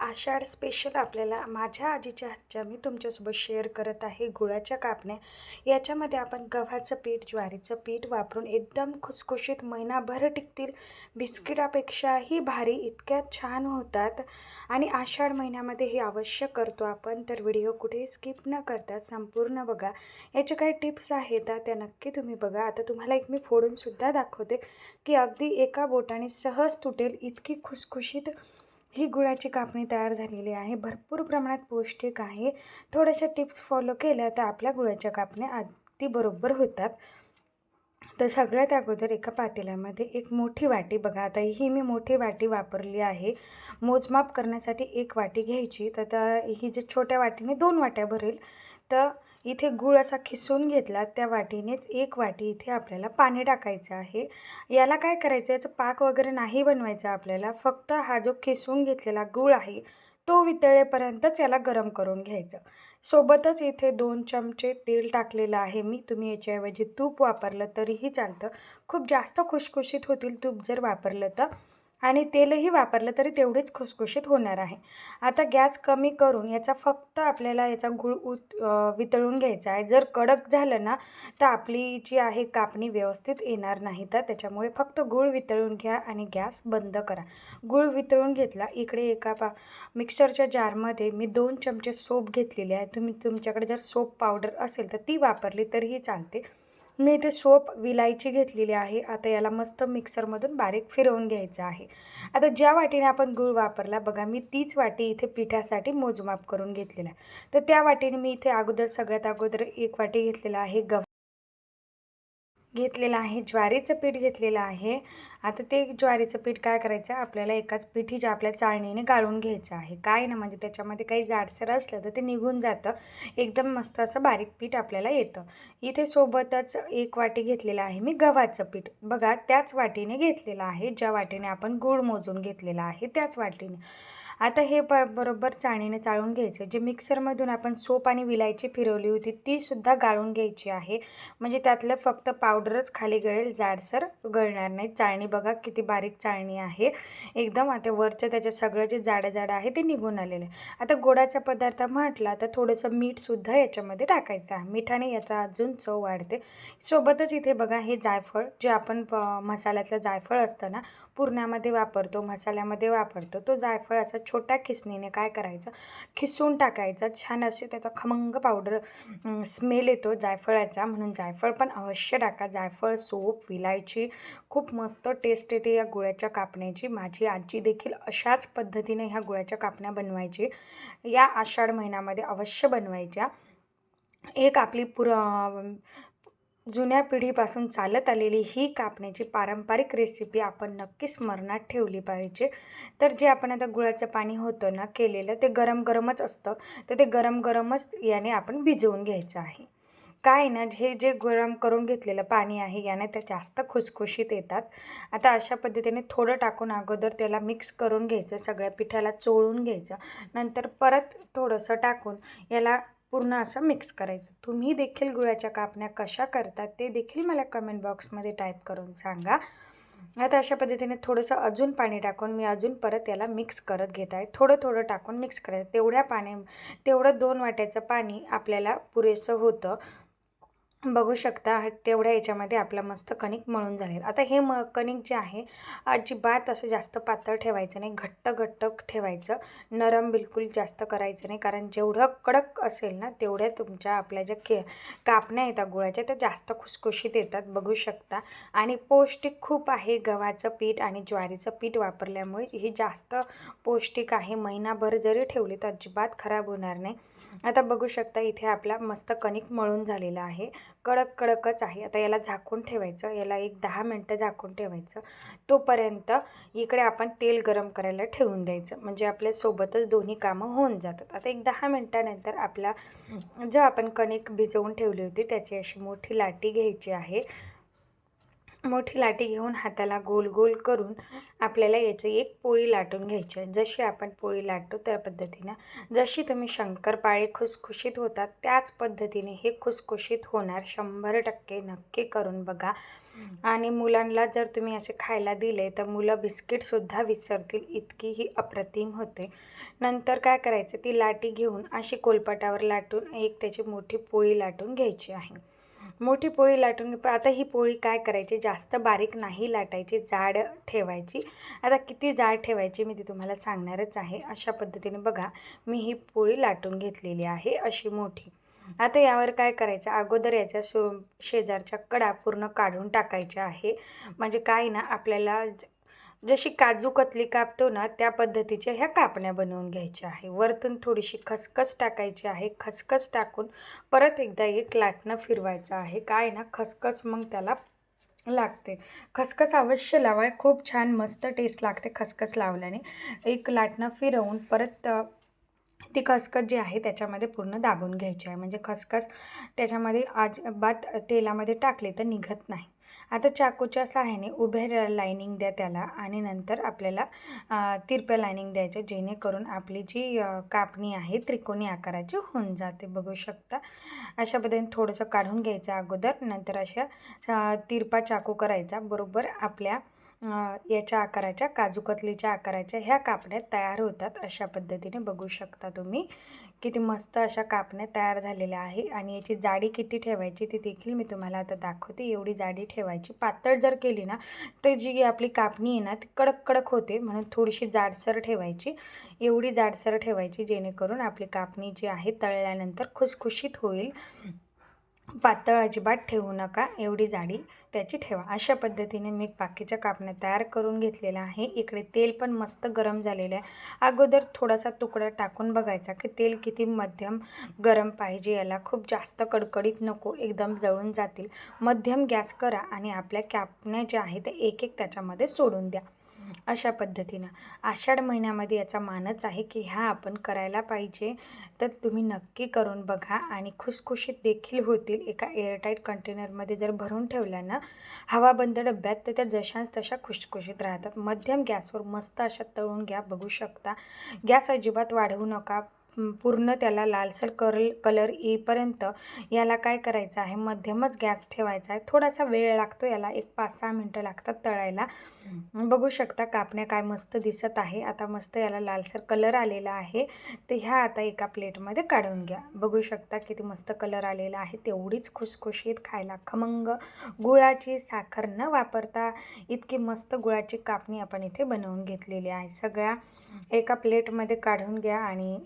आषाढ special आपल्याला माझ्या आजीच्या हातच्या मी तुमच्यासोबत शेअर करत आहे गुळाच्या कापण्या. याच्यामध्ये आपण गव्हाचं पीठ, ज्वारीचं पीठ वापरून एकदम खुसखुशीत महिनाभर टिकतील, बिस्किटापेक्षाही भारी इतक्या छान होतात. आणि आषाढ महिन्यामध्ये हे अवश्य करतो आपण, तर व्हिडिओ कुठेही स्किप न करता संपूर्ण बघा. याचे काही टिप्स आहेत त्या नक्की तुम्ही बघा. आता तुम्हाला एक मी फोडूनसुद्धा दाखवते की अगदी एका बोटाने सहज तुटेल इतकी खुसखुशीत ही गुळाची कापणी तयार झालेली आहे. भरपूर प्रमाणात पौष्टिक आहे. थोड्याशा टिप्स फॉलो केल्या तर आपल्या गुळाच्या कापण्या अगदी बरोबर होतात. तर सगळ्यात अगोदर एका पातेल्यामध्ये एक मोठी वाटी, बघा आता ही मी मोठी वाटी वापरली आहे. मोजमाप करण्यासाठी एक वाटी घ्यायची. तर आता ही जे छोट्या वाटीने 2 वाट्या भरेल. तर इथे गूळ असा खिसून घेतला, त्या वाटीनेच एक वाटी इथे आपल्याला पाणी टाकायचं आहे. याला काय करायचं, याचं पाक वगैरे नाही बनवायचा आपल्याला. फक्त हा जो खिसून घेतलेला गूळ आहे तो वितळेपर्यंतच याला गरम करून घ्यायचं. सोबतच इथे 2 चमचे तेल टाकलेलं आहे मी. तुम्ही याच्याऐवजी तूप वापरलं तरीही चालतं. खूप जास्त खुसखुशीत होतील तूप जर वापरलं तर. आणि तेलही वापरलं तरी तेवढेच खुसखुशीत होणार आहे. आता गॅस कमी करून याचा फक्त आपल्याला याचा गूळ वितळून घ्यायचा आहे. जर कडक झालं ना तर आपली जी आहे कापणी व्यवस्थित येणार नाही. तर त्याच्यामुळे फक्त गूळ वितळून घ्या आणि गॅस बंद करा. गूळ वितळून घेतला. इकडे एका मिक्सरच्या जारमध्ये मी 2 चमचे सोप घेतलेले आहे. तुमच्याकडे जर सोप पावडर असेल तर ती वापरली तरीही चालते. मी इथे सोप विलायची घेतलेली आहे. आता याला मस्त मिक्सरमधून बारीक फिरवून घ्यायचं आहे. आता ज्या वाटीने आपण गूळ वापरला बघा, मी तीच वाटी इथे पिठासाठी मोजमाप करून घेतलेला आहे. तर त्या वाटीने मी इथे सगळ्यात अगोदर एक वाटी घेतलेला आहे घेतलेलं आहे, ज्वारीचं पीठ घेतलेलं आहे. आता ते ज्वारीचं पीठ काय करायचं, आपल्याला एकाच पिठीच्या आपल्या चाळणीने गाळून घ्यायचं आहे. काय ना, म्हणजे त्याच्यामध्ये काही जाडसर असलं तर ते निघून जातं. एकदम मस्त असं बारीक पीठ आपल्याला येतं. इथे सोबतच एक वाटी घेतलेलं आहे मी गव्हाचं पीठ. बघा त्याच वाटीने घेतलेलं आहे, ज्या वाटीने आपण गूळ मोजून घेतलेला आहे त्याच वाटीने. आता हे बरोबर चाळणीने चाळून घ्यायचं. जे मिक्सरमधून आपण सोप आणि विलायची फिरवली होती तीसुद्धा गाळून घ्यायची आहे. म्हणजे त्यातलं फक्त पावडरच खाली गळेल, जाडसर गळणार नाही. चाळणी बघा किती बारीक चाळणी आहे एकदम. आता वरचं त्याचं सगळं जे जाडं आहे ते निघून आलेलं आहे. आता गोडाचा पदार्थ म्हटला तर थोडंसं मीठसुद्धा याच्यामध्ये टाकायचं आहे. मिठाने याचा अजून चव वाढते. सोबतच इथे बघा हे जायफळ, जे आपण मसाल्यातलं जायफळ असतं ना, पुरणामध्ये वापरतो, मसाल्यामध्ये वापरतो, तो जायफळ असा छोट्या खिसणीने काय करायचं, खिसून टाकायचा. छान असे त्याचा खमंग पावडर स्मेल येतो जायफळाचा, म्हणून जायफळ पण अवश्य टाका. जायफळ, सोप, विलायची, खूप मस्त टेस्ट येते या गुळाच्या कापण्याची. माझी आजी देखील अशाच पद्धतीने ह्या गुळाच्या कापण्या बनवायची. या आषाढ महिन्यामध्ये अवश्य बनवायच्या. एक आपली जुन्या पिढीपासून चालत आलेली ही कापण्याची पारंपरिक रेसिपी आपण नक्की स्मरणात ठेवली पाहिजे. तर जे आपण आता गुळाचं पाणी होतं ना केलेलं, ते गरम गरमच असतं. तर ते गरम गरमच याने आपण भिजवून घ्यायचं आहे. काय ना, हे जे गरम करून घेतलेलं पाणी आहे याने त्या जास्त खुसखुशीत येतात. आता अशा पद्धतीने थोडं टाकून अगोदर त्याला मिक्स करून घ्यायचं, सगळ्या पिठाला चोळून घ्यायचं. नंतर परत थोडंसं टाकून याला पूर्ण असं मिक्स करायचं. तुम्ही देखील गुळाच्या कापण्या कशा करतात ते देखील मला कमेंट बॉक्समध्ये टाईप करून सांगा. आता अशा पद्धतीने थोडंसं अजून पाणी टाकून मी अजून परत याला मिक्स करत घेत आहे. थोडं थोडं टाकून मिक्स करायचं. तेवढं 2 वाट्याचं पाणी आपल्याला पुरेसं होतं. बघू शकता तेवढ्या याच्यामध्ये आपलं मस्त कणिक मळून झालेलं. आता हे कणिक जे आहे अजिबात असं जास्त पातळ ठेवायचं नाही, घट्ट ठेवायचं. नरम बिलकुल जास्त करायचं नाही, कारण जेवढं कडक असेल ना तेवढ्या तुमच्या आपल्या ज्या कापण्या येतात गुळाच्या त्या जास्त खुसखुशीत येतात. बघू शकता. आणि पौष्टिक खूप आहे. गव्हाचं पीठ आणि ज्वारीचं पीठ वापरल्यामुळे ही जास्त पौष्टिक आहे. महिनाभर जरी ठेवली तर अजिबात खराब होणार नाही. आता बघू शकता इथे आपला मस्त कणिक मळून झालेला आहे. कडकच आहे. आता याला झाकून ठेवायचं. याला एक 10 मिनटं झाकून ठेवायचं. तोपर्यंत इकडे आपण तेल गरम करायला ठेवून द्यायचं, म्हणजे आपल्या सोबतच दोन्ही कामं होऊन जातात. आता एक 10 मिनटानंतर आपला जो आपण कणिक भिजवून ठेवली होती त्याची अशी मोठी लाटी घ्यायची आहे मोठी लाटी घेऊन हाताला गोल गोल करून आपल्याला याची एक पोळी लाटून घ्यायची आहे. जशी आपण पोळी लाटतो त्या पद्धतीनं, जशी तुम्ही शंकरपाळे खुसखुशीत होतात त्याच पद्धतीने हे खुसखुशीत होणार. 100% नक्की करून बघा. आणि मुलांना जर तुम्ही असे खायला दिले तर मुलं बिस्किटसुद्धा विसरतील, इतकी ही अप्रतिम होते. नंतर काय करायचं, ती लाटी घेऊन अशी कोलपाटावर लाटून एक त्याची मोठी पोळी लाटून घ्यायची आहे. मोठी पोळी लाटून आता ही पोळी काय करायची, जास्त बारीक नाही लाटायची, जाड ठेवायची. आता किती जाड ठेवायची मी ती तुम्हाला सांगणारच आहे. अशा पद्धतीने बघा मी ही पोळी लाटून घेतलेली आहे अशी मोठी. आता यावर काय करायचं, अगोदर याच्या शेजारच्या कडा पूर्ण काढून टाकायच्या आहे. म्हणजे काय ना, आपल्याला जशी काजू कतली कापतो ना त्या पद्धतीच्या ह्या कापण्या बनवून घ्यायच्या आहे. वरतून थोडीशी खसखस टाकायची आहे. खसखस टाकून परत एकदा एक लाटणं फिरवायचं आहे. काय ना, खसखस मग त्याला लागते. खसखस अवश्य लावा, खूप छान मस्त टेस्ट लागते खसखस लावल्याने. एक लाटणं फिरवून परत ती खसखस जी आहे त्याच्यामध्ये पूर्ण दाबून घ्यायची आहे. म्हणजे खसखस त्याच्यामध्ये अजिबात तेलामध्ये टाकली तर निघत नाही. आता चाकूच्या सहाय्याने उभ्या लाईनिंग द्या त्याला आणि नंतर आपल्याला तिरप्या लाईनिंग द्यायच्या, जेणेकरून आपली जी कापणी आहे त्रिकोणी आकाराची होऊन जाते. बघू शकता अशा पद्धतीने थोडंसं काढून घ्यायचं अगोदर, नंतर अशा तिरपा चाकू करायचा. बरोबर आपल्या याच्या आकाराच्या, काजू कतलीच्या आकाराच्या ह्या कापण्या तयार होतात. अशा पद्धतीने बघू शकता तुम्ही किती मस्त अशा कापण्या तयार झालेल्या आहे. आणि याची जाडी किती ठेवायची ती देखील मी तुम्हाला आता दाखवते. एवढी जाडी ठेवायची. पातळ जर केली ना तर जी आपली कापणी आहे ना ती कडक कडक होते, म्हणून थोडीशी जाडसर ठेवायची. एवढी जाडसर ठेवायची जेणेकरून आपली कापणी जी आहे तळल्यानंतर खुसखुशीत होईल. पातळ अजिबात ठेवू नका, एवढी जाडी त्याची ठेवा. अशा पद्धतीने मी बाकीच्या कापण्या तयार करून घेतलेल्या आहे. इकडे तेल पण मस्त गरम झालेलं आहे. अगोदर थोडासा तुकडा टाकून बघायचा की तेल किती मध्यम गरम पाहिजे याला, खूप जास्त कडकडीत नको, एकदम जळून जातील. मध्यम गॅस करा आणि आपल्या कापण्या ज्या आहेत त्या एक एक त्याच्यामध्ये सोडून द्या. अशा पद्धतीनं आषाढ महिन्यामध्ये याचा मानच आहे की ह्या आपण करायला पाहिजे. तर तुम्ही नक्की करून बघा आणि खुसखुशीत देखील होतील. एका एअरटाईट कंटेनरमध्ये जर भरून ठेवल्या ना हवाबंद डब्यात तर त्या जशाच तशा खुसखुशीत राहतात. मध्यम गॅसवर मस्त अशा तळून घ्या. बघू शकता गॅस अजिबात वाढवू नका. पूर्ण त्याला लालसर कलर येईपर्यंत याला काय करायचं आहे, मध्यमच गॅस ठेवायचा आहे. थोडासा वेळ लागतो याला, एक 5-6 मिनटं लागतात तळायला. बघू शकता कापण्या काय मस्त दिसत आहे. आता मस्त याला लालसर कलर आलेला आहे. तर ह्या आता एका प्लेटमध्ये काढून घ्या. बघू शकता किती मस्त कलर आलेला आहे. तेवढीच खुसखुशीत, खायला खमंग, गुळाची साखर न वापरता इतकी मस्त गुळाची कापणी आपण इथे बनवून घेतलेली आहे. सगळ्या एका प्लेटमध्ये काढून घ्या आणि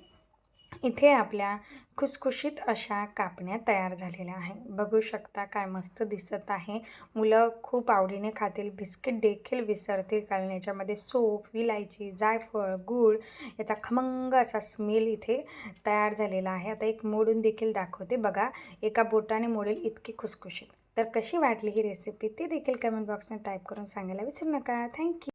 इथे आपल्या खुसखुशीत अशा कापण्या तयार झालेल्या आहे. बघू शकता काय मस्त दिसत आहे. मुलं खूप आवडीने खातील, बिस्किट देखील विसरतील, कारण याच्यामध्ये सोप, विलायची, जायफळ, गूळ याचा खमंग असा स्मेल इथे तयार झालेला आहे. आता एक मोडून देखील दाखवते बघा, एका बोटाने मोडेल इतकी खुसखुशीत. तर कशी वाटली ही रेसिपी ते देखील कमेंट बॉक्समध्ये टाईप करून सांगायला विसरू नका. थँक्यू.